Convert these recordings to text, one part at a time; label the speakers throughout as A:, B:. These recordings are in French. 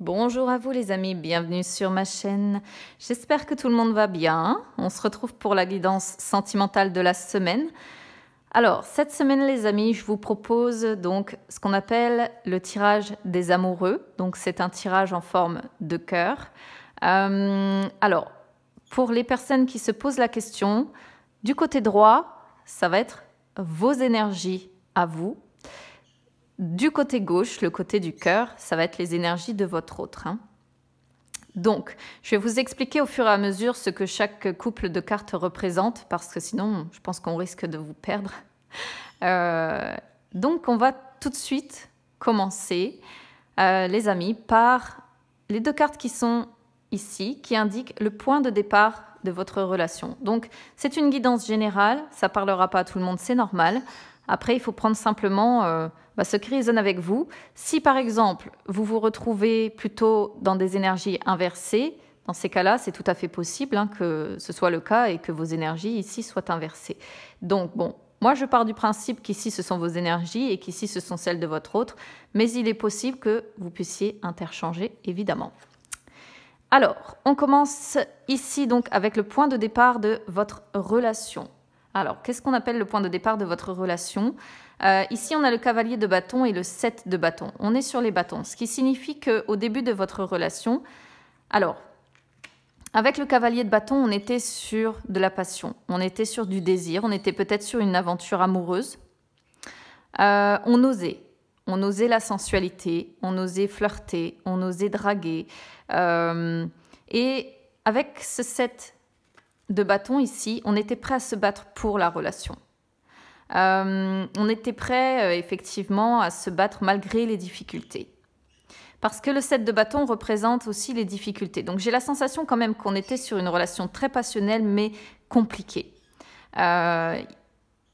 A: Bonjour à vous les amis, bienvenue sur ma chaîne. J'espère que tout le monde va bien. On se retrouve pour la guidance sentimentale de la semaine. Alors, cette semaine les amis, je vous propose donc ce qu'on appelle le tirage des amoureux. Donc c'est un tirage en forme de cœur. Alors, pour les personnes qui se posent la question, du côté droit, ça va être vos énergies à vous. Du côté gauche, le côté du cœur, ça va être les énergies de votre autre. Donc, je vais vous expliquer au fur et à mesure ce que chaque couple de cartes représente, parce que sinon, je pense qu'on risque de vous perdre. Donc, on va tout de suite commencer, les amis, par les deux cartes qui sont ici, qui indiquent le point de départ de votre relation. Donc, c'est une guidance générale, ça ne parlera pas à tout le monde, c'est normal. Après, il faut prendre simplement ce qui résonne avec vous. Si par exemple, vous vous retrouvez plutôt dans des énergies inversées, dans ces cas-là, c'est tout à fait possible que ce soit le cas et que vos énergies ici soient inversées. Donc bon, moi je pars du principe qu'ici ce sont vos énergies et qu'ici ce sont celles de votre autre, mais il est possible que vous puissiez interchanger évidemment. Alors, on commence ici donc avec le point de départ de votre relation. Alors, qu'est-ce qu'on appelle le point de départ de votre relation? Ici, on a le cavalier de bâton et le 7 de bâton. On est sur les bâtons, ce qui signifie qu'au début de votre relation, alors, avec le cavalier de bâton, on était sur de la passion, on était sur du désir, on était peut-être sur une aventure amoureuse. On osait la sensualité, on osait flirter, on osait draguer. Et avec ce 7 de bâton ici, on était prêt à se battre pour la relation. On était prêt effectivement à se battre malgré les difficultés. Parce que le 7 de bâton représente aussi les difficultés. Donc j'ai la sensation quand même qu'on était sur une relation très passionnelle mais compliquée.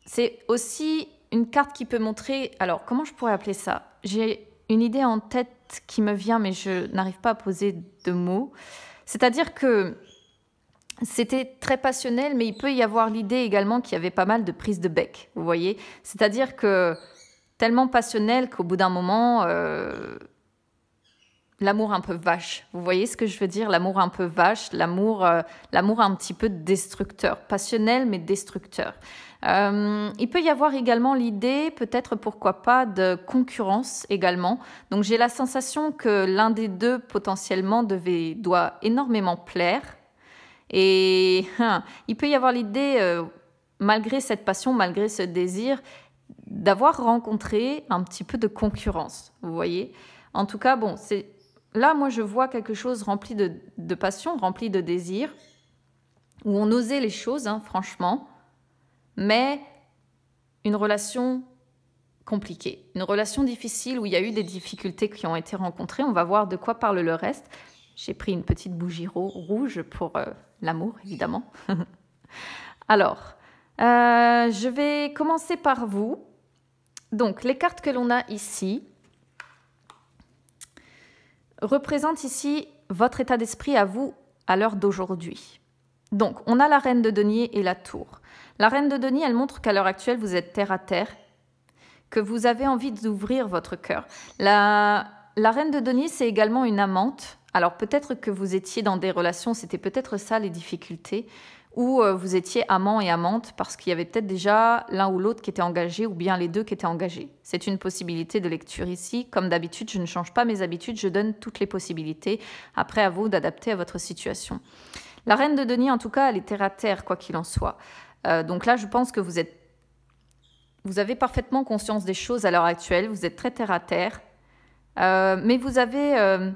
A: C'est aussi une carte qui peut montrer... Alors comment je pourrais appeler ça? J'ai une idée en tête qui me vient mais je n'arrive pas à poser de mots. C'est-à-dire que c'était très passionnel, mais il peut y avoir l'idée également qu'il y avait pas mal de prises de bec, vous voyez. C'est-à-dire que tellement passionnel qu'au bout d'un moment, l'amour un peu vache. Vous voyez ce que je veux dire? L'amour un peu vache, l'amour un petit peu destructeur. Passionnel, mais destructeur. Il peut y avoir également l'idée, peut-être pourquoi pas, de concurrence également. Donc j'ai la sensation que l'un des deux potentiellement doit énormément plaire. Et il peut y avoir l'idée, malgré cette passion, malgré ce désir, d'avoir rencontré un petit peu de concurrence, vous voyez. En tout cas, bon, là, moi, je vois quelque chose rempli de passion, rempli de désir, où on osait les choses, franchement, mais une relation compliquée, une relation difficile où il y a eu des difficultés qui ont été rencontrées. On va voir de quoi parle le reste. J'ai pris une petite bougie rouge pour l'amour, évidemment. Alors, je vais commencer par vous. Donc, les cartes que l'on a ici représentent ici votre état d'esprit à vous à l'heure d'aujourd'hui. Donc, on a la reine de denier et la tour. La reine de denier, elle montre qu'à l'heure actuelle, vous êtes terre à terre, que vous avez envie d'ouvrir votre cœur. La reine de denier, c'est également une amante. Alors peut-être que vous étiez dans des relations, c'était peut-être ça les difficultés, ou vous étiez amant et amante parce qu'il y avait peut-être déjà l'un ou l'autre qui était engagé ou bien les deux qui étaient engagés. C'est une possibilité de lecture ici. Comme d'habitude, je ne change pas mes habitudes, je donne toutes les possibilités. Après, à vous d'adapter à votre situation. La reine de denier, en tout cas, elle est terre à terre, quoi qu'il en soit. Donc là, je pense que vous avez parfaitement conscience des choses à l'heure actuelle, vous êtes très terre à terre, mais vous avez...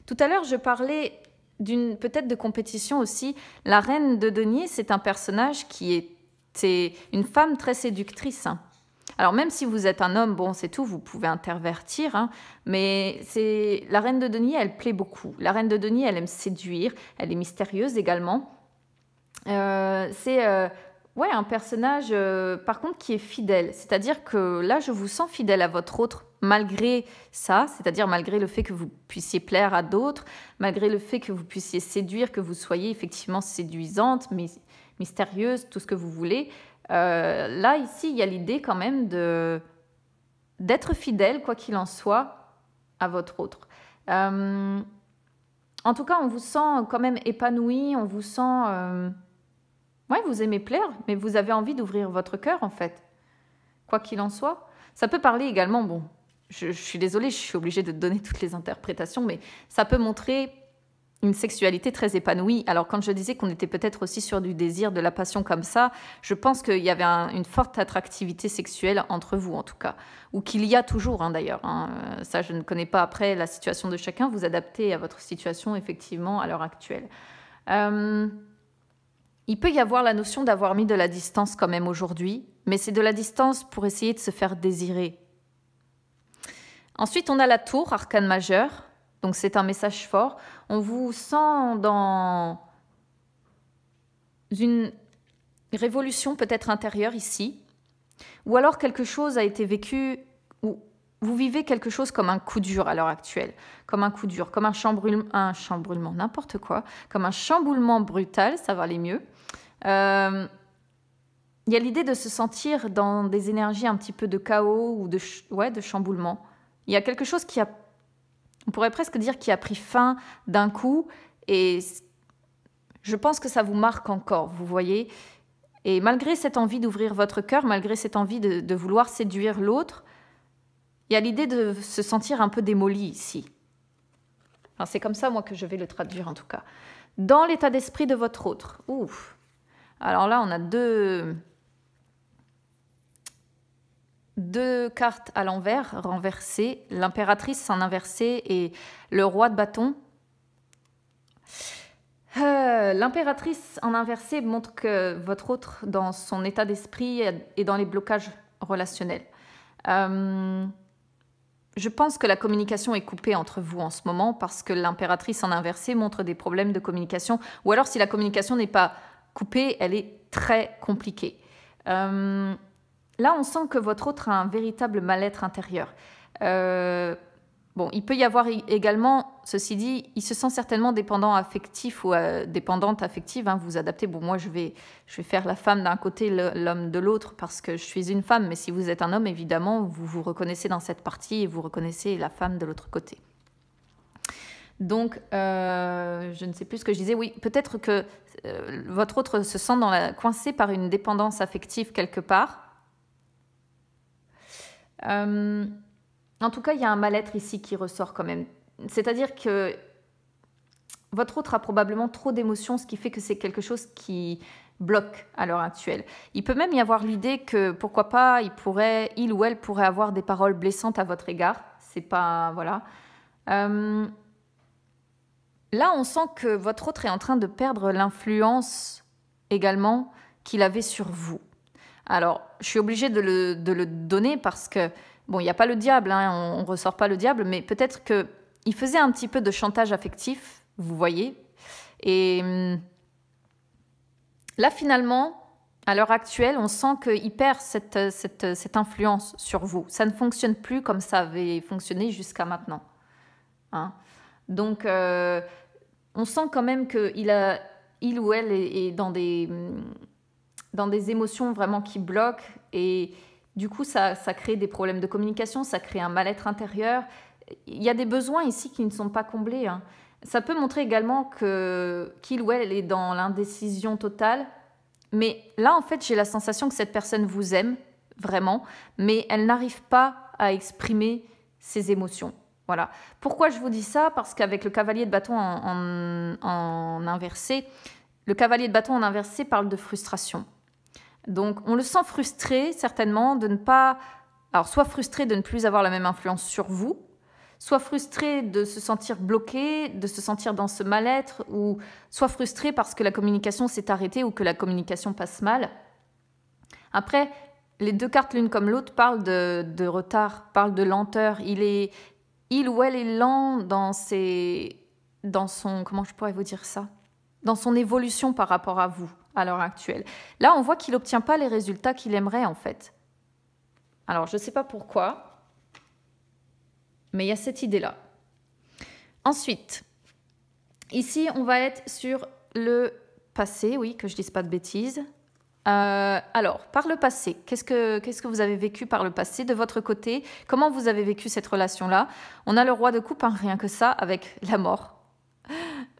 A: Tout à l'heure, je parlais peut-être de compétition aussi. La reine de denier, c'est un personnage qui était une femme très séductrice. Alors même si vous êtes un homme, bon c'est tout, vous pouvez intervertir, mais la reine de denier, elle plaît beaucoup. La reine de denier, elle aime séduire, elle est mystérieuse également. Ouais, un personnage, par contre, qui est fidèle. C'est-à-dire que là, je vous sens fidèle à votre autre, malgré ça, c'est-à-dire malgré le fait que vous puissiez plaire à d'autres, malgré le fait que vous puissiez séduire, que vous soyez effectivement séduisante, mais mystérieuse, tout ce que vous voulez. Là, ici, il y a l'idée quand même d'être fidèle, quoi qu'il en soit, à votre autre. En tout cas, on vous sent quand même épanoui, on vous sent... ouais, vous aimez plaire, mais vous avez envie d'ouvrir votre cœur, en fait. Quoi qu'il en soit. Ça peut parler également, bon, je suis désolée, je suis obligée de donner toutes les interprétations, mais ça peut montrer une sexualité très épanouie. Alors, quand je disais qu'on était peut-être aussi sur du désir, de la passion comme ça, je pense qu'il y avait une forte attractivité sexuelle entre vous, en tout cas. Ou qu'il y a toujours, hein, d'ailleurs. Hein. Ça, je ne connais pas après la situation de chacun. Vous adaptez à votre situation, effectivement, à l'heure actuelle. Il peut y avoir la notion d'avoir mis de la distance quand même aujourd'hui, mais c'est de la distance pour essayer de se faire désirer. Ensuite, on a la tour, arcane majeur. Donc, c'est un message fort. On vous sent dans une révolution peut-être intérieure ici. Ou alors quelque chose a été vécu, ou vous vivez quelque chose comme un coup dur à l'heure actuelle. Comme un coup dur, comme un chamboulement, n'importe quoi. Comme un chamboulement brutal, ça va aller mieux. Il y a l'idée de se sentir dans des énergies un petit peu de chaos ou de chamboulement. Il y a quelque chose qui a... On pourrait presque dire qu'il a pris fin d'un coup et je pense que ça vous marque encore, vous voyez. Et malgré cette envie d'ouvrir votre cœur, malgré cette envie de vouloir séduire l'autre, il y a l'idée de se sentir un peu démoli ici. Enfin, c'est comme ça, moi, que je vais le traduire en tout cas. Dans l'état d'esprit de votre autre. Ouf. Alors là, on a deux cartes à l'envers, renversées, l'impératrice en inversé et le roi de bâton. L'impératrice en inversé montre que votre autre, dans son état d'esprit, est dans les blocages relationnels. Je pense que la communication est coupée entre vous en ce moment parce que l'impératrice en inversé montre des problèmes de communication. Ou alors, si la communication n'est pas coupée, elle est très compliquée. Là, on sent que votre autre a un véritable mal-être intérieur. Bon, il peut y avoir également, ceci dit, il se sent certainement dépendant affectif ou dépendante affective. Hein, vous vous adaptez. Bon, moi, je vais faire la femme d'un côté, l'homme de l'autre, parce que je suis une femme. Mais si vous êtes un homme, évidemment, vous vous reconnaissez dans cette partie et vous reconnaissez la femme de l'autre côté. Donc, je ne sais plus ce que je disais. Oui, peut-être que votre autre se sent coincé par une dépendance affective quelque part. En tout cas, il y a un mal-être ici qui ressort quand même. C'est-à-dire que votre autre a probablement trop d'émotions, ce qui fait que c'est quelque chose qui bloque à l'heure actuelle. Il peut même y avoir l'idée que, pourquoi pas, il ou elle pourrait avoir des paroles blessantes à votre égard. C'est pas... Voilà. Là, on sent que votre autre est en train de perdre l'influence également qu'il avait sur vous. Alors, je suis obligée de le donner parce que, bon, il n'y a pas le diable, hein, on ne ressort pas le diable, mais peut-être qu'il faisait un petit peu de chantage affectif, vous voyez. Et là, finalement, à l'heure actuelle, on sent qu'il perd cette influence sur vous. Ça ne fonctionne plus comme ça avait fonctionné jusqu'à maintenant. Hein. Donc, on sent quand même qu'il ou elle est dans des émotions vraiment qui bloquent et du coup, ça crée des problèmes de communication, ça crée un mal-être intérieur. Il y a des besoins ici qui ne sont pas comblés. Hein. Ça peut montrer également qu'il ou elle est dans l'indécision totale. Mais là, en fait, j'ai la sensation que cette personne vous aime vraiment, mais elle n'arrive pas à exprimer ses émotions. Voilà. Pourquoi je vous dis ça? Parce qu'avec le cavalier de bâton en inversé, le cavalier de bâton en inversé parle de frustration. Donc, on le sent frustré, certainement, de ne pas... Alors, soit frustré de ne plus avoir la même influence sur vous, soit frustré de se sentir bloqué, de se sentir dans ce mal-être, ou soit frustré parce que la communication s'est arrêtée ou que la communication passe mal. Après, les deux cartes l'une comme l'autre parlent de retard, parlent de lenteur. Il ou elle est lent dans son... Comment je pourrais vous dire ça? Dans son évolution par rapport à vous, à l'heure actuelle. Là, on voit qu'il n'obtient pas les résultats qu'il aimerait, en fait. Alors, je ne sais pas pourquoi, mais il y a cette idée-là. Ensuite, ici, on va être sur le passé, oui, que je ne dise pas de bêtises. Alors, par le passé, qu'est-ce que vous avez vécu par le passé de votre côté? Comment vous avez vécu cette relation-là? On a le roi de coupe, hein, rien que ça, avec la mort.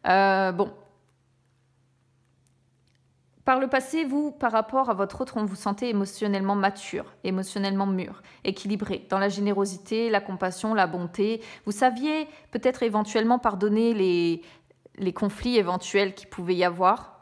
A: Bon. Par le passé, vous, par rapport à votre autre, on vous sentait émotionnellement mature, émotionnellement mûr, équilibré, dans la générosité, la compassion, la bonté. Vous saviez peut-être éventuellement pardonner les conflits éventuels qu'il pouvait y avoir.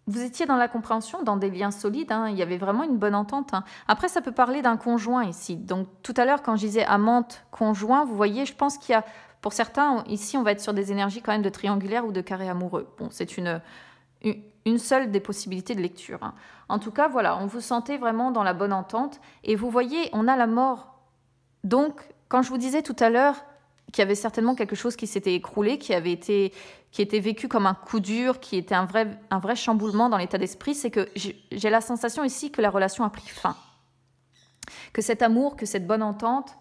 A: Vous étiez dans la compréhension, dans des liens solides, hein, il y avait vraiment une bonne entente. Hein. Après, ça peut parler d'un conjoint ici. Donc, tout à l'heure, quand je disais amante, conjoint, vous voyez, je pense qu'il y a, pour certains, ici, on va être sur des énergies quand même de triangulaire ou de carré amoureux. Bon, c'est une seule des possibilités de lecture. Hein. En tout cas, voilà, on vous sentait vraiment dans la bonne entente. Et vous voyez, on a la mort. Donc, quand je vous disais tout à l'heure qu'il y avait certainement quelque chose qui s'était écroulé, qui était vécu comme un coup dur, qui était un vrai chamboulement dans l'état d'esprit, c'est que j'ai la sensation ici que la relation a pris fin. Que cet amour, que cette bonne entente,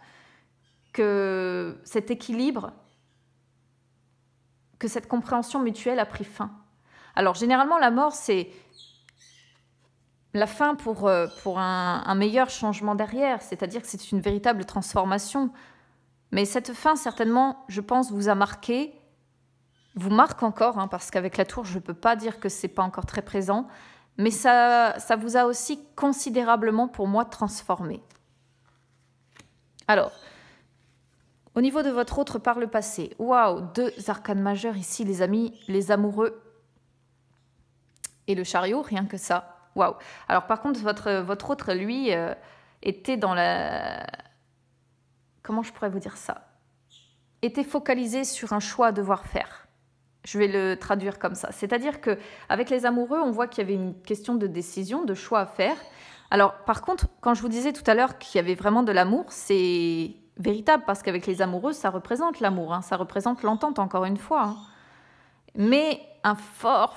A: que cet équilibre, que cette compréhension mutuelle a pris fin. Alors, généralement, la mort, c'est la fin pour un meilleur changement derrière, c'est-à-dire que c'est une véritable transformation. Mais cette fin, certainement, je pense, vous a marqué, vous marque encore, hein, parce qu'avec la tour, je ne peux pas dire que ce n'est pas encore très présent, mais ça vous a aussi considérablement, pour moi, transformé. Alors, au niveau de votre autre par le passé, waouh, 2 arcanes majeures ici, les amis, les amoureux et le chariot, rien que ça. Waouh. Alors, par contre, votre autre, lui, était dans la... Comment je pourrais vous dire ça? Était focalisé sur un choix à devoir faire. Je vais le traduire comme ça. C'est-à-dire qu'avec les amoureux, on voit qu'il y avait une question de décision, de choix à faire. Alors, par contre, quand je vous disais tout à l'heure qu'il y avait vraiment de l'amour, c'est véritable, parce qu'avec les amoureux, ça représente l'amour, hein, ça représente l'entente, encore une fois. Hein. Mais un fort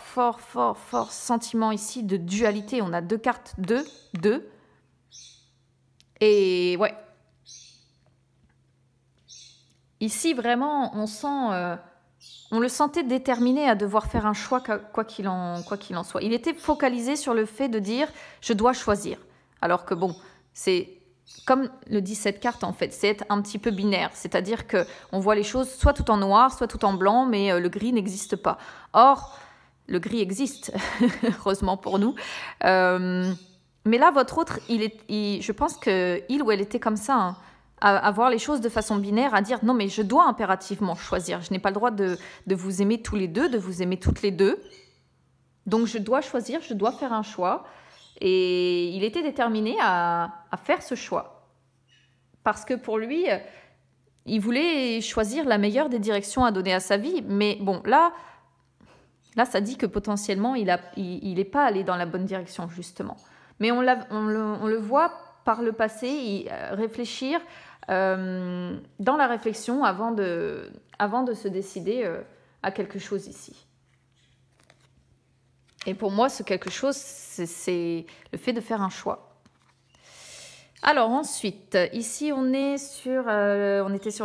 A: sentiment ici de dualité. On a 2 cartes, 2. Et ouais. Ici, vraiment, on le sentait déterminé à devoir faire un choix, quoi qu'il en soit. Il était focalisé sur le fait de dire « je dois choisir ». Alors que bon, c'est comme le dit cette carte en fait, c'est être un petit peu binaire. C'est-à-dire qu'on voit les choses soit tout en noir, soit tout en blanc, mais le gris n'existe pas. Or, le gris existe, heureusement pour nous. Mais là, votre autre, je pense qu'il ou elle était comme ça, hein. À voir les choses de façon binaire, à dire non mais je dois impérativement choisir, je n'ai pas le droit de vous aimer tous les deux, de vous aimer toutes les deux, donc je dois choisir, je dois faire un choix, et il était déterminé à faire ce choix, parce que pour lui, il voulait choisir la meilleure des directions à donner à sa vie, mais bon, là ça dit que potentiellement il n'est pas allé dans la bonne direction justement, mais on le voit par le passé, réfléchir, dans la réflexion avant de se décider à quelque chose ici. Et pour moi, ce quelque chose, c'est le fait de faire un choix. Alors ensuite, ici on était sur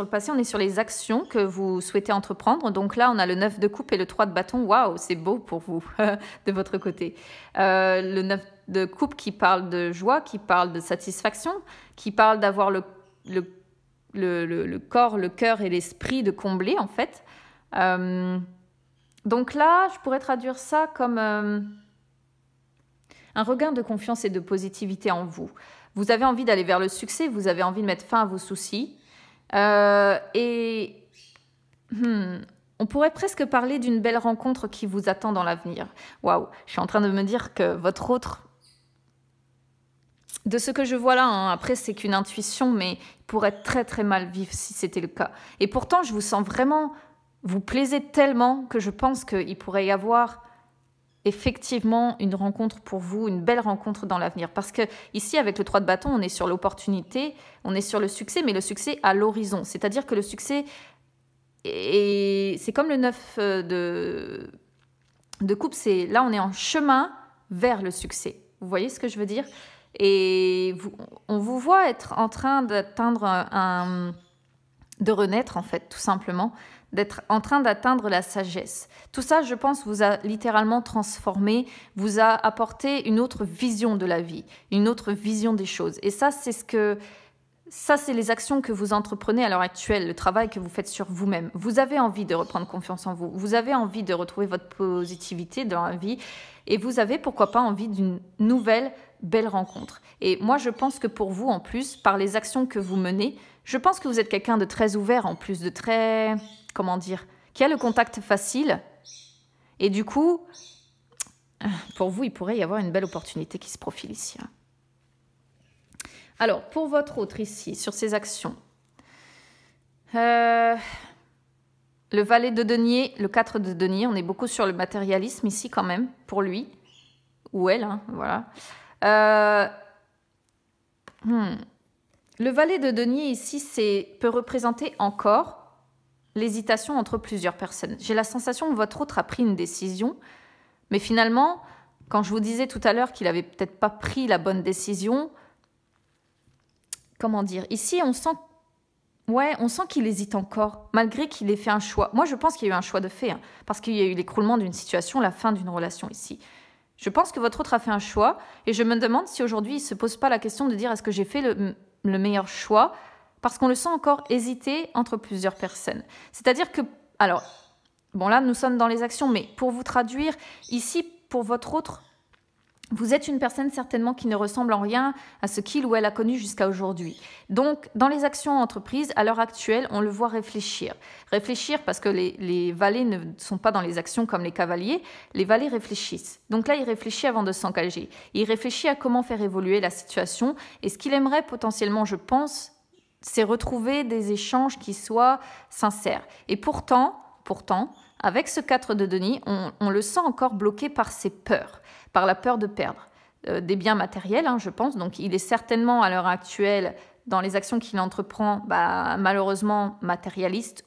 A: le passé, on est sur les actions que vous souhaitez entreprendre. Donc là, on a le 9 de coupe et le 3 de bâton. Waouh, c'est beau pour vous, de votre côté. Le 9 de coupe qui parle de joie, qui parle de satisfaction, qui parle d'avoir le corps, le cœur et l'esprit de combler, en fait. Donc là, je pourrais traduire ça comme un regain de confiance et de positivité en vous. Vous avez envie d'aller vers le succès, vous avez envie de mettre fin à vos soucis. On pourrait presque parler d'une belle rencontre qui vous attend dans l'avenir. Waouh, je suis en train de me dire que votre autre... De ce que je vois là, hein, après c'est qu'une intuition, mais il pourrait très mal vivre si c'était le cas. Et pourtant, je vous sens vraiment... Vous plaisez tellement que je pense qu'il pourrait y avoir effectivement une rencontre pour vous, une belle rencontre dans l'avenir. Parce que ici, avec le 3 de bâton, on est sur l'opportunité, on est sur le succès, mais le succès à l'horizon. C'est-à-dire que le succès, c'est comme le 9 de coupe, là on est en chemin vers le succès. Vous voyez ce que je veux dire ? Et on vous voit être en train d'atteindre un de renaître en fait, tout simplement, d'être en train d'atteindre la sagesse. Tout ça, je pense, vous a littéralement transformé, vous a apporté une autre vision de la vie, une autre vision des choses. Et ça, c'est les actions que vous entreprenez à l'heure actuelle, le travail que vous faites sur vous-même. Vous avez envie de reprendre confiance en vous, vous avez envie de retrouver votre positivité dans la vie et vous avez, pourquoi pas, envie d'une nouvelle belle rencontre. Et moi, je pense que pour vous, en plus, par les actions que vous menez, je pense que vous êtes quelqu'un de très ouvert, en plus, de très, comment dire, qui a le contact facile. Et du coup, pour vous, il pourrait y avoir une belle opportunité qui se profile ici. Alors, pour votre autre ici, sur ses actions, le valet de denier, le 4 de denier, on est beaucoup sur le matérialisme ici quand même, pour lui, ou elle, hein, voilà. Le valet de denier ici, peut représenter encore l'hésitation entre plusieurs personnes. J'ai la sensation que votre autre a pris une décision, mais finalement, quand je vous disais tout à l'heure qu'il n'avait peut-être pas pris la bonne décision, comment dire, ici on sent qu'il hésite encore, malgré qu'il ait fait un choix. Moi je pense qu'il y a eu un choix de fait, hein, parce qu'il y a eu l'écroulement d'une situation, la fin d'une relation ici. Je pense que votre autre a fait un choix, et je me demande si aujourd'hui il ne se pose pas la question de dire est-ce que j'ai fait le meilleur choix, parce qu'on le sent encore hésiter entre plusieurs personnes. C'est-à-dire que, alors, bon là nous sommes dans les actions, mais pour vous traduire, ici pour votre autre, vous êtes une personne certainement qui ne ressemble en rien à ce qu'il ou elle a connu jusqu'à aujourd'hui. Donc, dans les actions entreprises, à l'heure actuelle, on le voit réfléchir. Réfléchir parce que les valets ne sont pas dans les actions comme les cavaliers. Les valets réfléchissent. Donc là, il réfléchit avant de s'engager. Il réfléchit à comment faire évoluer la situation. Et ce qu'il aimerait potentiellement, je pense, c'est retrouver des échanges qui soient sincères. Et pourtant, avec ce 4 de denier, on le sent encore bloqué par ses peurs, par la peur de perdre des biens matériels, hein, je pense. Donc, il est certainement, à l'heure actuelle, dans les actions qu'il entreprend, malheureusement matérialiste.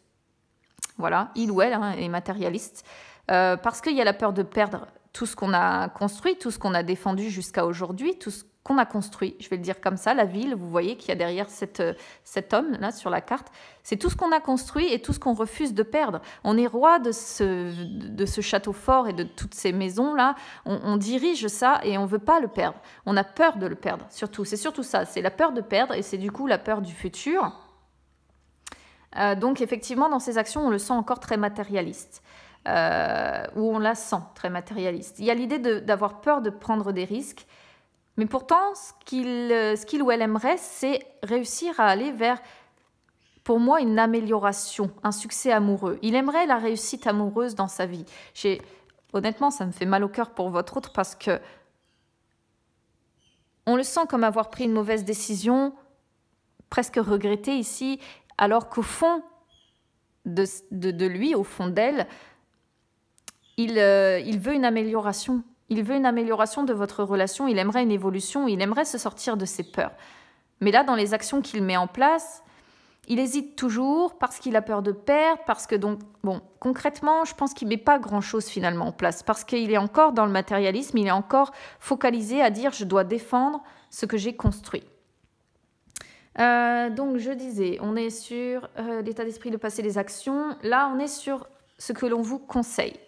A: Voilà, il ou elle est matérialiste. Parce qu'il y a la peur de perdre tout ce qu'on a construit, tout ce qu'on a défendu jusqu'à aujourd'hui, tout ce qu'on a construit, je vais le dire comme ça, la ville, vous voyez qu'il y a derrière cet homme là sur la carte, c'est tout ce qu'on a construit et tout ce qu'on refuse de perdre. On est roi de ce château fort et de toutes ces maisons là, on dirige ça et on veut pas le perdre, on a peur de le perdre, surtout, c'est surtout ça, c'est la peur de perdre et c'est du coup la peur du futur. Donc effectivement dans ces actions on le sent encore très matérialiste. Où on la sent très matérialiste. Il y a l'idée d'avoir peur de prendre des risques, mais pourtant, ce qu'il ou elle aimerait, c'est réussir à aller vers, pour moi, une amélioration, un succès amoureux. Il aimerait la réussite amoureuse dans sa vie. Honnêtement, ça me fait mal au cœur pour votre autre parce que on le sent comme avoir pris une mauvaise décision, presque regrettée ici, alors qu'au fond de lui, au fond d'elle, il veut une amélioration. Il veut une amélioration de votre relation. Il aimerait une évolution. Il aimerait se sortir de ses peurs. Mais là, dans les actions qu'il met en place, il hésite toujours parce qu'il a peur de perdre. Parce que donc, bon, concrètement, je pense qu'il ne met pas grand-chose finalement en place. Parce qu'il est encore dans le matérialisme. Il est encore focalisé à dire « je dois défendre ce que j'ai construit ». Donc, je disais, on est sur l'état d'esprit de passer les actions. Là, on est sur ce que l'on vous conseille.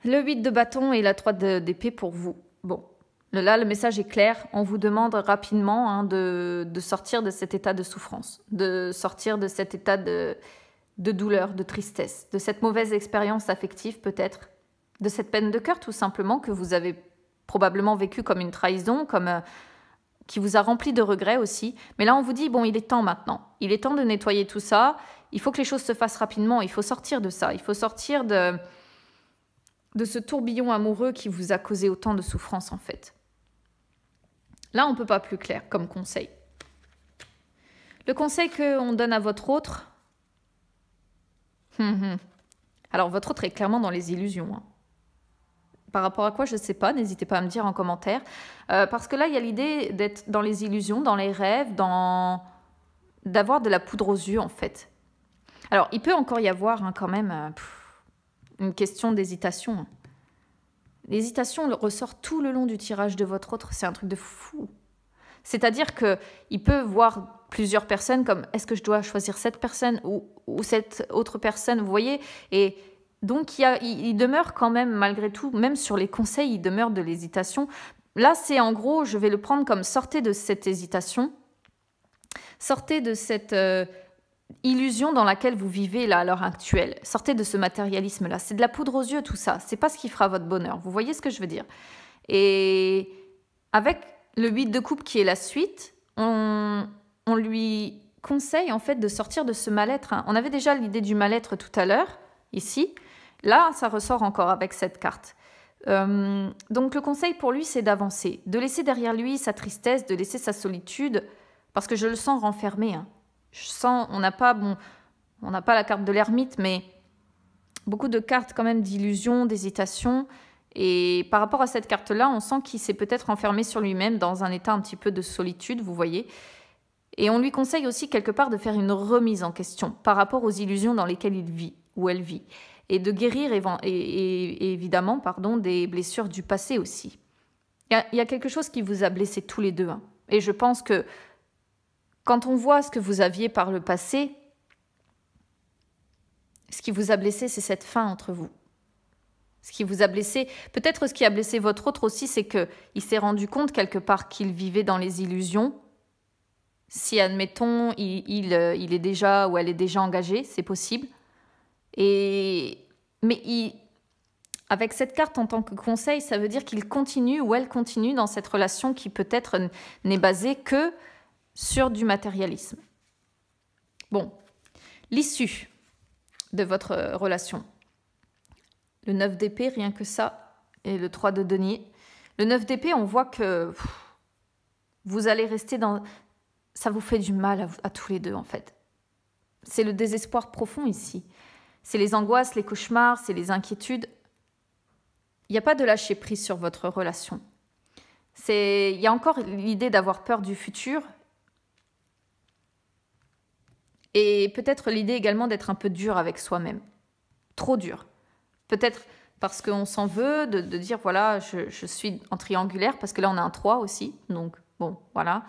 A: Le 8 de bâton et la 3 d'épée pour vous. Bon, là, le message est clair. On vous demande rapidement de sortir de cet état de souffrance, de sortir de cet état de douleur, de tristesse, de cette mauvaise expérience affective peut-être, de cette peine de cœur tout simplement que vous avez probablement vécu comme une trahison, qui vous a rempli de regrets aussi. Mais là, on vous dit, bon, il est temps maintenant. Il est temps de nettoyer tout ça. Il faut que les choses se fassent rapidement. Il faut sortir de ça. Il faut sortir de ce tourbillon amoureux qui vous a causé autant de souffrance en fait. Là, on ne peut pas plus clair comme conseil. Le conseil qu'on donne à votre autre, alors votre autre est clairement dans les illusions. Hein. Par rapport à quoi, je ne sais pas, n'hésitez pas à me dire en commentaire. Parce que là, il y a l'idée d'être dans les illusions, dans les rêves, d'avoir de la poudre aux yeux en fait. Alors, il peut encore y avoir quand même... une question d'hésitation. L'hésitation ressort tout le long du tirage de votre autre. C'est un truc de fou. C'est-à-dire qu'il peut voir plusieurs personnes, comme est-ce que je dois choisir cette personne ou cette autre personne, vous voyez? Et donc, il demeure quand même, malgré tout, même sur les conseils, il demeure de l'hésitation. Là, c'est en gros, je vais le prendre comme sortez de cette hésitation, sortez de cette illusion dans laquelle vous vivez là, à l'heure actuelle. Sortez de ce matérialisme-là. C'est de la poudre aux yeux, tout ça. C'est pas ce qui fera votre bonheur. Vous voyez ce que je veux dire? Et avec le 8 de coupe qui est la suite, on lui conseille en fait de sortir de ce mal-être. On avait déjà l'idée du mal-être tout à l'heure, ici. Là, ça ressort encore avec cette carte. Donc le conseil pour lui, c'est d'avancer, de laisser derrière lui sa tristesse, de laisser sa solitude, parce que je le sens renfermé. Je sens, on n'a pas la carte de l'ermite, mais beaucoup de cartes quand même d'illusion, d'hésitation. Et par rapport à cette carte-là, on sent qu'il s'est peut-être enfermé sur lui-même dans un état un petit peu de solitude, vous voyez. Et on lui conseille aussi quelque part de faire une remise en question par rapport aux illusions dans lesquelles il vit ou elle vit. Et de guérir évidemment des blessures du passé aussi. Il y a quelque chose qui vous a blessé tous les deux. Et je pense que quand on voit ce que vous aviez par le passé, ce qui vous a blessé, c'est cette fin entre vous. Ce qui vous a blessé, peut-être ce qui a blessé votre autre aussi, c'est qu'il s'est rendu compte quelque part qu'il vivait dans les illusions. Si, admettons, il est déjà ou elle est déjà engagée, c'est possible. Avec cette carte en tant que conseil, ça veut dire qu'il continue ou elle continue dans cette relation qui peut-être n'est basée que sur du matérialisme. Bon, l'issue de votre relation. Le 9 d'épée, rien que ça, et le 3 de denier. Le 9 d'épée, on voit que vous allez rester dans... Ça vous fait du mal à tous les deux, en fait. C'est le désespoir profond ici. C'est les angoisses, les cauchemars, c'est les inquiétudes. Il n'y a pas de lâcher prise sur votre relation. Il y a encore l'idée d'avoir peur du futur. Et peut-être l'idée également d'être un peu dur avec soi-même. Trop dur. Peut-être parce qu'on s'en veut, de dire, voilà, je suis en triangulaire, parce que là, on a un 3 aussi. Donc, bon, voilà.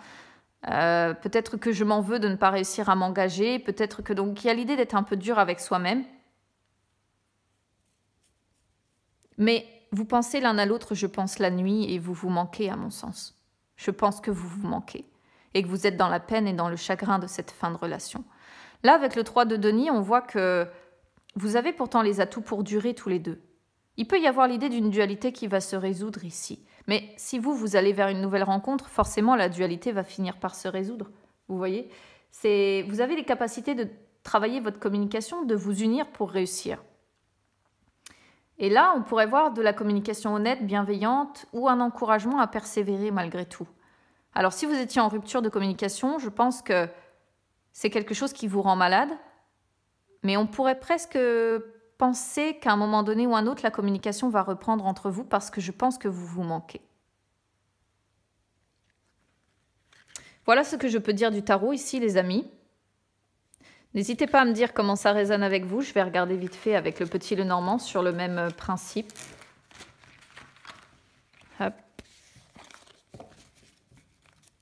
A: Peut-être que je m'en veux de ne pas réussir à m'engager. Peut-être que... Donc, il y a l'idée d'être un peu dur avec soi-même. Mais vous pensez l'un à l'autre, je pense, la nuit, et vous vous manquez, à mon sens. Je pense que vous vous manquez. Et que vous êtes dans la peine et dans le chagrin de cette fin de relation. Là, avec le 3 de denier, on voit que vous avez pourtant les atouts pour durer tous les deux. Il peut y avoir l'idée d'une dualité qui va se résoudre ici. Mais si vous allez vers une nouvelle rencontre, forcément, la dualité va finir par se résoudre. Vous voyez ? Vous avez les capacités de travailler votre communication, de vous unir pour réussir. Et là, on pourrait voir de la communication honnête, bienveillante ou un encouragement à persévérer malgré tout. Alors, si vous étiez en rupture de communication, je pense que c'est quelque chose qui vous rend malade, mais on pourrait presque penser qu'à un moment donné ou un autre, la communication va reprendre entre vous parce que je pense que vous vous manquez. Voilà ce que je peux dire du tarot ici, les amis. N'hésitez pas à me dire comment ça résonne avec vous. Je vais regarder vite fait avec le petit Lenormand sur le même principe. Hop.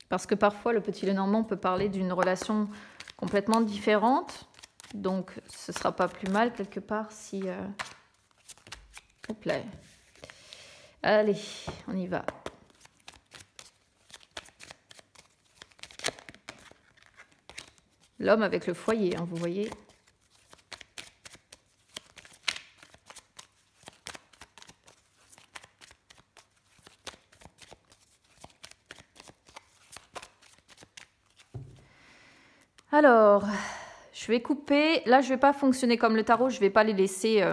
A: Parce que parfois, le petit Lenormand peut parler d'une relation complètement différente. Donc, ce ne sera pas plus mal quelque part si... Hop là. Allez, on y va. L'homme avec le foyer, hein, vous voyez. Alors, je vais couper. Là, je ne vais pas fonctionner comme le tarot. Je ne vais pas les laisser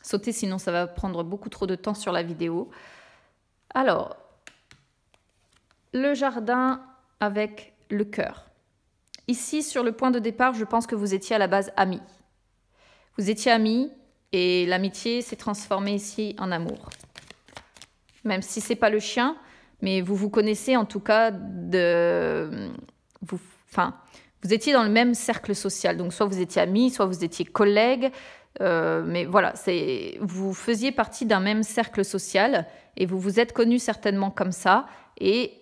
A: sauter, sinon ça va prendre beaucoup trop de temps sur la vidéo. Alors, le jardin avec le cœur. Ici, sur le point de départ, je pense que vous étiez à la base amis. Vous étiez amis et l'amitié s'est transformée ici en amour. Même si ce n'est pas le chien, mais vous vous connaissez en tout cas vous étiez dans le même cercle social. Donc, soit vous étiez amis, soit vous étiez collègues. Mais voilà, vous faisiez partie d'un même cercle social et vous vous êtes connus certainement comme ça. Et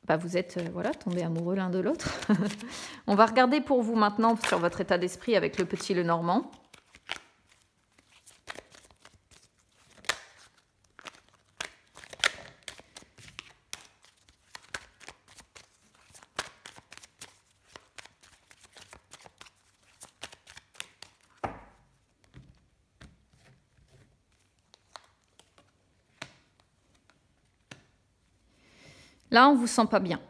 A: bah, vous êtes voilà, tombés amoureux l'un de l'autre. On va regarder pour vous maintenant sur votre état d'esprit avec le petit Lenormand. Là, on ne vous sent pas bien.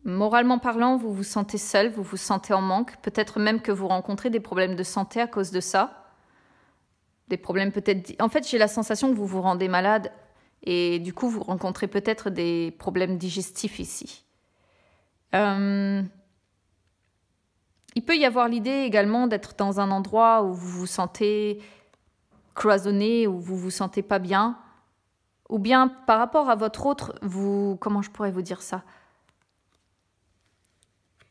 A: Moralement parlant, vous vous sentez seul, vous vous sentez en manque. Peut-être même que vous rencontrez des problèmes de santé à cause de ça. Des problèmes peut-être... En fait, j'ai la sensation que vous vous rendez malade et du coup, vous rencontrez peut-être des problèmes digestifs ici. Il peut y avoir l'idée également d'être dans un endroit où vous vous sentez cloisonné, où vous vous sentez pas bien. Ou bien, par rapport à votre autre, comment je pourrais vous dire ça?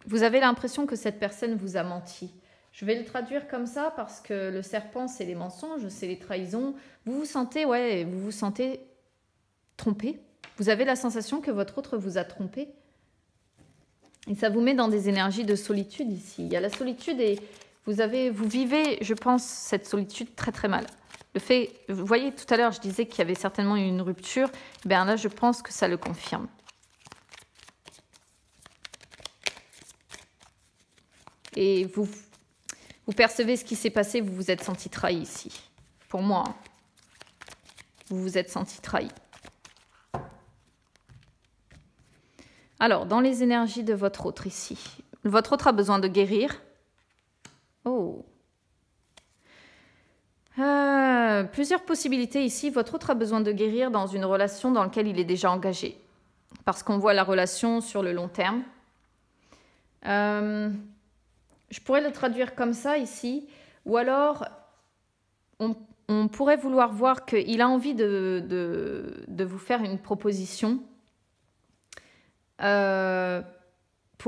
A: Vous avez l'impression que cette personne vous a menti. Je vais le traduire comme ça parce que le serpent, c'est les mensonges, c'est les trahisons. Vous vous sentez trompé. Vous avez la sensation que votre autre vous a trompé. Et ça vous met dans des énergies de solitude ici. Il y a la solitude et vous vivez, je pense, cette solitude très très mal. Vous voyez, tout à l'heure, je disais qu'il y avait certainement eu une rupture. Bien là, je pense que ça le confirme. Et vous percevez ce qui s'est passé, vous vous êtes senti trahi ici. Pour moi, hein. Vous vous êtes senti trahi. Alors, dans les énergies de votre autre ici, votre autre a besoin de guérir. Oh. Plusieurs possibilités ici. Votre autre a besoin de guérir dans une relation dans laquelle il est déjà engagé. Parce qu'on voit la relation sur le long terme. Je pourrais le traduire comme ça ici. Ou alors, on pourrait vouloir voir qu'il a envie de vous faire une proposition pour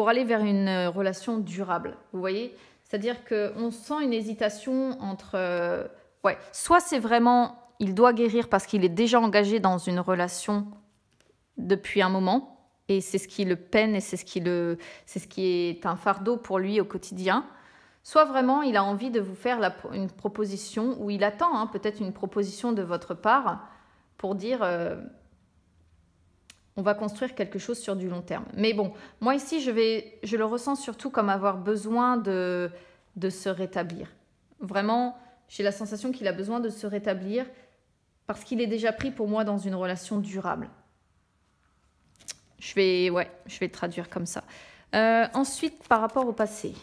A: aller vers une relation durable. Vous voyez? C'est-à-dire qu'on sent une hésitation entre... soit c'est vraiment, il doit guérir parce qu'il est déjà engagé dans une relation depuis un moment, et c'est ce qui le peine, et c'est ce qui est un fardeau pour lui au quotidien. Soit vraiment, il a envie de vous faire une proposition, ou il attend peut-être une proposition de votre part pour dire... on va construire quelque chose sur du long terme. Mais bon, moi ici, je le ressens surtout comme avoir besoin de se rétablir. Vraiment, j'ai la sensation qu'il a besoin de se rétablir parce qu'il est déjà pris pour moi dans une relation durable. Je vais le traduire comme ça. Ensuite, par rapport au passé.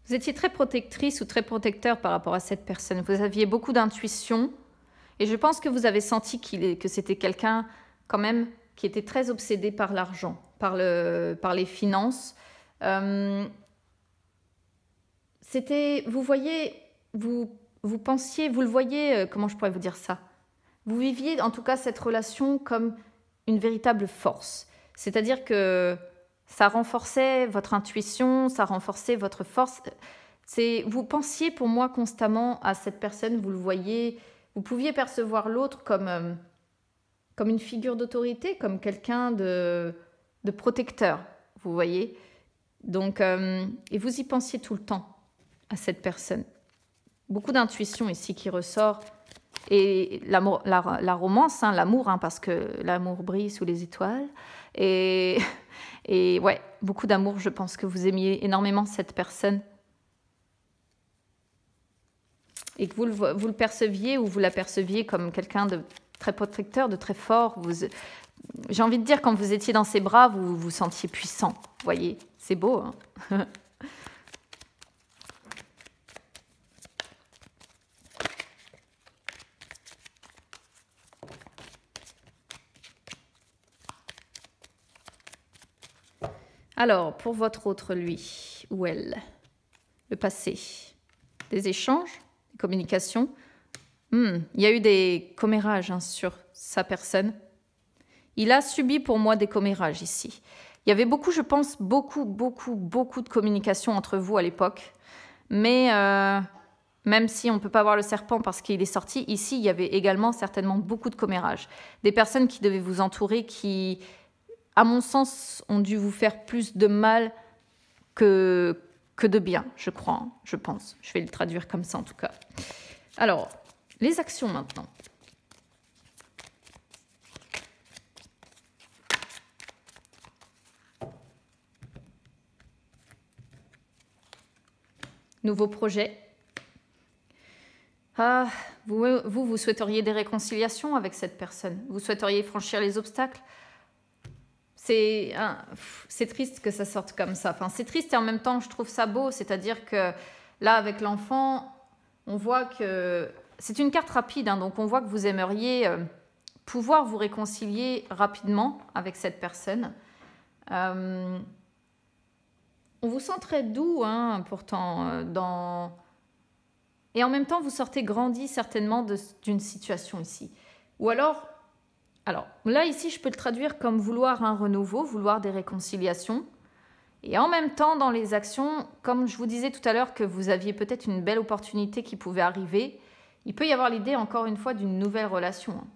A: Vous étiez très protectrice ou très protecteur par rapport à cette personne. Vous aviez beaucoup d'intuition. Et je pense que vous avez senti que c'était quelqu'un, quand même, qui était très obsédé par l'argent, par les finances. Vous pensiez, vous le voyez, comment je pourrais vous dire ça? Vous viviez, en tout cas, cette relation comme une véritable force. C'est-à-dire que... ça renforçait votre intuition, ça renforçait votre force. Vous pensiez pour moi constamment à cette personne, vous le voyez, vous pouviez percevoir l'autre comme une figure d'autorité, comme quelqu'un de protecteur, vous voyez. Donc, et vous y pensiez tout le temps à cette personne. Beaucoup d'intuition ici qui ressort. Et la romance, l'amour, parce que l'amour brille sous les étoiles. Et ouais, beaucoup d'amour, je pense que vous aimiez énormément cette personne. Et que vous le perceviez ou vous l'aperceviez comme quelqu'un de très protecteur, de très fort. J'ai envie de dire, quand vous étiez dans ses bras, vous vous sentiez puissant. Vous voyez, c'est beau, hein. Alors, pour votre autre, lui, ou elle, le passé, des échanges, des communications. Il y a eu des commérages sur sa personne. Il a subi pour moi des commérages ici. Il y avait beaucoup, je pense, beaucoup de communication entre vous à l'époque. Mais même si on ne peut pas voir le serpent parce qu'il est sorti, ici, il y avait également certainement beaucoup de commérages. Des personnes qui devaient vous entourer qui, à mon sens, ont dû vous faire plus de mal que de bien, je crois, hein, je pense. Je vais le traduire comme ça en tout cas. Alors, les actions maintenant. Nouveau projet. Ah, vous souhaiteriez des réconciliations avec cette personne. Vous souhaiteriez franchir les obstacles. C'est triste que ça sorte comme ça. Enfin, c'est triste et en même temps, je trouve ça beau. C'est-à-dire que là, avec l'enfant, on voit que... C'est une carte rapide, hein, donc on voit que vous aimeriez pouvoir vous réconcilier rapidement avec cette personne. On vous sent très doux, hein, pourtant, dans... Et en même temps, vous sortez grandi certainement d'une situation ici. Ou alors là, ici, je peux le traduire comme vouloir un renouveau, vouloir des réconciliations. Et en même temps, dans les actions, comme je vous disais tout à l'heure que vous aviez peut-être une belle opportunité qui pouvait arriver, il peut y avoir l'idée, encore une fois, d'une nouvelle relation. Hein,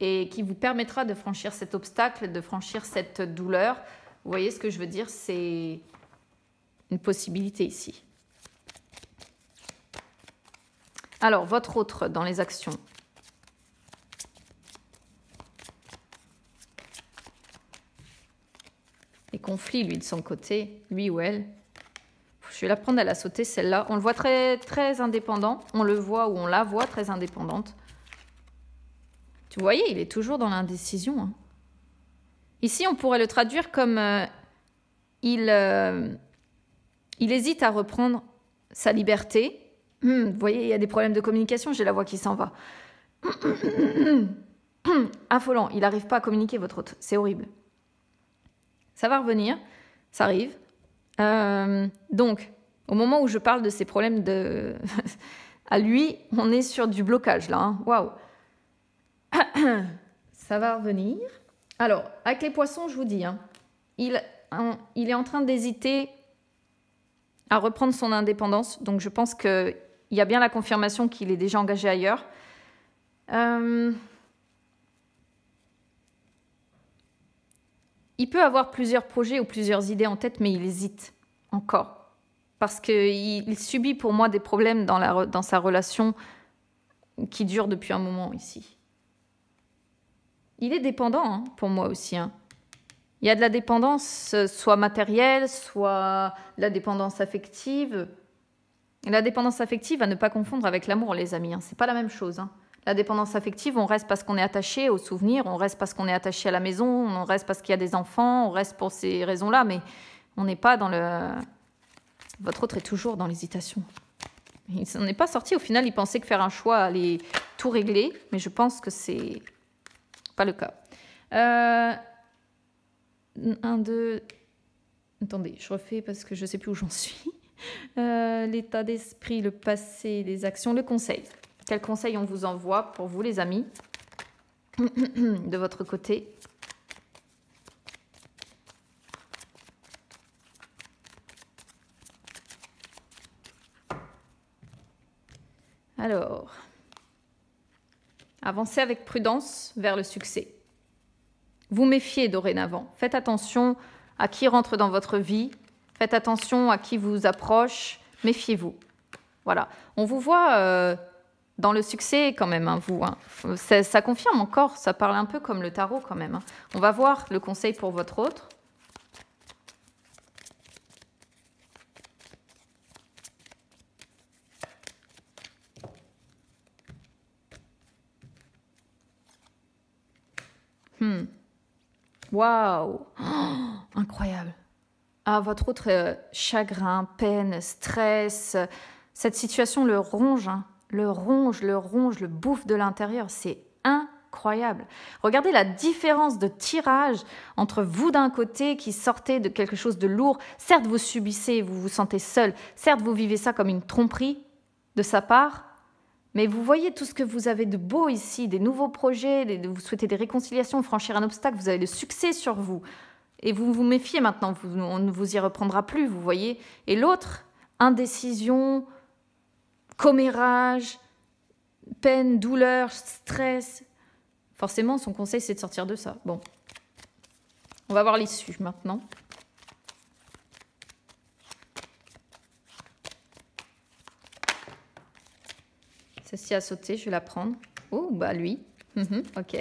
A: et qui vous permettra de franchir cet obstacle, de franchir cette douleur. Vous voyez ce que je veux dire? C'est une possibilité ici. Alors, votre autre dans les actions. Les conflits, lui, de son côté, lui ou elle. Je vais la prendre à la sauter, celle-là. On le voit très indépendant. On le voit ou on la voit très indépendante. Tu voyez, il est toujours dans l'indécision. Hein. Ici, on pourrait le traduire comme il hésite à reprendre sa liberté. Vous voyez, il y a des problèmes de communication, j'ai la voix qui s'en va. Affolant, il n'arrive pas à communiquer, votre hôte. C'est horrible. Ça va revenir, ça arrive. Donc, au moment où je parle de ces problèmes à lui, on est sur du blocage, là. Hein. Waouh. Ça va revenir. Alors, avec les poissons, je vous dis, hein, il est en train d'hésiter à reprendre son indépendance. Donc, je pense qu'il y a bien la confirmation qu'il est déjà engagé ailleurs. Il peut avoir plusieurs projets ou plusieurs idées en tête, mais il hésite encore. Parce qu'il subit pour moi des problèmes dans sa relation qui dure depuis un moment ici. Il est dépendant, hein, pour moi aussi. Hein. Il y a de la dépendance, soit matérielle, soit de la dépendance affective. Et la dépendance affective, à ne pas confondre avec l'amour, les amis. Hein. C'est pas la même chose. Hein. La dépendance affective, on reste parce qu'on est attaché aux souvenirs, on reste parce qu'on est attaché à la maison, on reste parce qu'il y a des enfants, on reste pour ces raisons-là, mais on n'est pas dans le... Votre autre est toujours dans l'hésitation. Il n'en est pas sorti. Au final, il pensait que faire un choix allait tout régler, mais je pense que c'est pas le cas. 1, 2... Attendez, je refais parce que je ne sais plus où j'en suis. L'état d'esprit, le passé, les actions, le conseil. Quel conseil on vous envoie pour vous, les amis, de votre côté? Alors, avancez avec prudence vers le succès. Vous méfiez dorénavant. Faites attention à qui rentre dans votre vie. Faites attention à qui vous approche. Méfiez-vous. Voilà. On vous voit dans le succès quand même, hein, vous. Hein. Ça confirme encore. Ça parle un peu comme le tarot quand même. Hein. On va voir le conseil pour votre autre. Waouh, incroyable. Ah, votre autre chagrin, peine, stress, cette situation le ronge, hein, le ronge, le bouffe de l'intérieur. C'est incroyable. Regardez la différence de tirage entre vous d'un côté qui sortez de quelque chose de lourd. Certes, vous subissez, vous vous sentez seul. Certes, vous vivez ça comme une tromperie de sa part. Mais vous voyez tout ce que vous avez de beau ici, des nouveaux projets, vous souhaitez des réconciliations, franchir un obstacle, vous avez le succès sur vous. Et vous vous méfiez maintenant, on ne vous y reprendra plus, vous voyez. Et l'autre, indécision, commérage, peine, douleur, stress. Forcément, son conseil, c'est de sortir de ça. Bon, on va voir l'issue maintenant. Celle-ci a sauté, je vais la prendre. Oh, bah lui. Ok.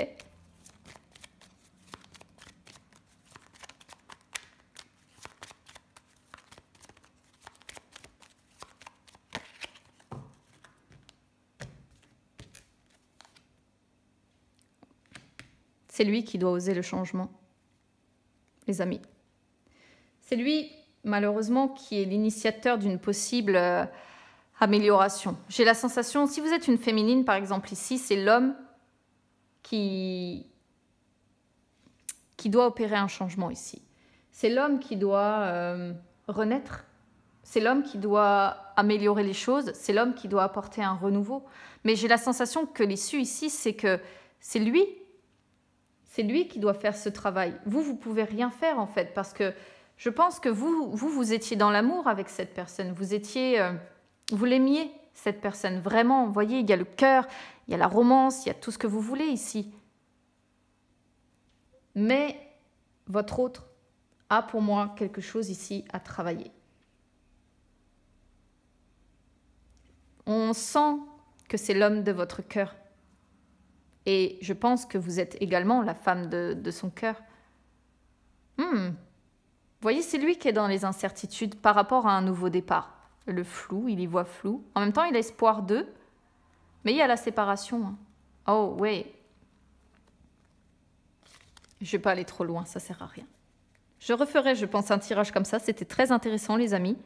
A: C'est lui qui doit oser le changement, les amis. C'est lui, malheureusement, qui est l'initiateur d'une possible amélioration. J'ai la sensation, si vous êtes une féminine, par exemple, ici, c'est l'homme qui doit opérer un changement ici. C'est l'homme qui doit renaître. C'est l'homme qui doit améliorer les choses. C'est l'homme qui doit apporter un renouveau. Mais j'ai la sensation que l'issue ici, c'est que c'est lui. C'est lui qui doit faire ce travail. Vous pouvez rien faire en fait, parce que je pense que vous étiez dans l'amour avec cette personne. Vous l'aimiez, cette personne. Vraiment, vous voyez, il y a le cœur, il y a la romance, il y a tout ce que vous voulez ici. Mais votre autre a pour moi quelque chose ici à travailler. On sent que c'est l'homme de votre cœur. Et je pense que vous êtes également la femme de son cœur. Vous voyez, c'est lui qui est dans les incertitudes par rapport à un nouveau départ. Le flou, il y voit flou. En même temps, il a espoir d'eux. Mais il y a la séparation. Oh, oui. Je ne vais pas aller trop loin, ça ne sert à rien. Je referai, je pense, un tirage comme ça. C'était très intéressant, les amis.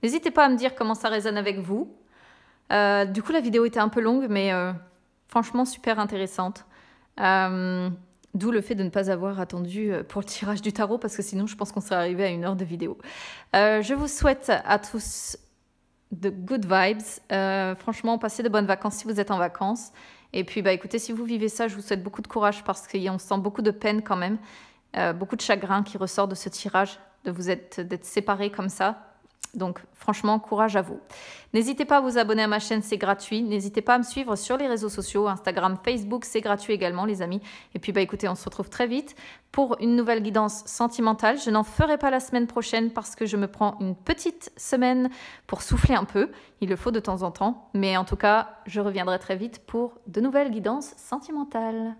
A: N'hésitez pas à me dire comment ça résonne avec vous. Du coup, la vidéo était un peu longue, mais... franchement, super intéressante. D'où le fait de ne pas avoir attendu pour le tirage du tarot, parce que sinon, je pense qu'on serait arrivé à 1 heure de vidéo. Je vous souhaite à tous de good vibes. Franchement, passez de bonnes vacances si vous êtes en vacances. Et puis, bah, écoutez, si vous vivez ça, je vous souhaite beaucoup de courage, parce qu'on sent beaucoup de peine quand même. Beaucoup de chagrin qui ressort de ce tirage, d'être séparés comme ça. Donc, franchement, courage à vous. N'hésitez pas à vous abonner à ma chaîne, c'est gratuit. N'hésitez pas à me suivre sur les réseaux sociaux, Instagram, Facebook, c'est gratuit également, les amis. Et puis, bah, écoutez, on se retrouve très vite pour une nouvelle guidance sentimentale. Je n'en ferai pas la semaine prochaine parce que je me prends une petite semaine pour souffler un peu. Il le faut de temps en temps. Mais en tout cas, je reviendrai très vite pour de nouvelles guidances sentimentales.